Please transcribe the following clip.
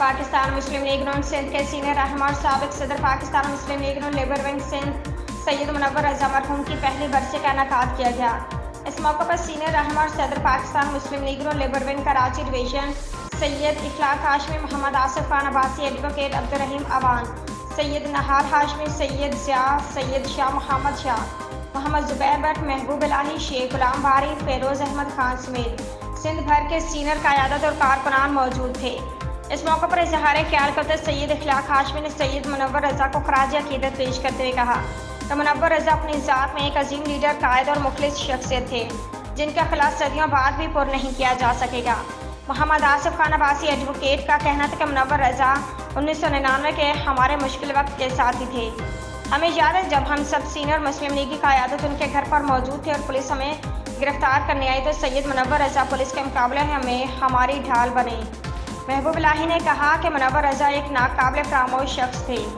पाकिस्तान मुस्लिम लीग नून सिंध के सीनियर रहनुमा और साबिक सदर पाकिस्तान मुस्लिम लीग नून लेबर विंग सिंध सैयद मुनव्वर रज़ा मरहूम की पहली बरसी का इनेकाद किया गया। इस मौके पर सीनियर रहनुमा और सदर Pakistan Muslim League Noon labour wing Karachi division Syed Ikhlaq Hashmi, Mohammad Asif Khan Abbasi, advocate Abdurrahim Awan, Syed Nahar Hashmi, Syed Zia, Syed Shah Mohammad Shah, Mohammad Zubair Bhatt, महबूब इलाही, शेख गुलाम बारी, फेरोज़ अहमद खान समेत सिंध भर के सीनियर क़यादत और कारकुनान मौजूद थे। इस मौके पर इजहार ख्याल करते सैयद इखलाक हाशमी ने सैयद मुनव्वर रज़ा को खराज अक़ीदत पेश करते हुए कहा कि मुनव्वर रज़ा अपनी ज़ात में एक अजीम लीडर, कायद और मुखलिस शख्सियत थे जिनका खिलाफ सदियों बाद भी पुर नहीं किया जा सकेगा। मोहम्मद आसिफ खान अब्बासी एडवोकेट का कहना था कि मुनव्वर रज़ा 1999 के हमारे मुश्किल वक्त के साथ ही थे। हमें याद है जब हम सब सीनियर मुस्लिम लीग की क़यादत उनके घर पर मौजूद थे और पुलिस हमें गिरफ्तार करने आई तो सैयद मुनव्वर रज़ा पुलिस के मुकाबले में हमारी ढाल बने। महबूब इलाही ने कहा कि मुनव्वर रज़ा एक नाकाबिल फरामोश शख्स थे।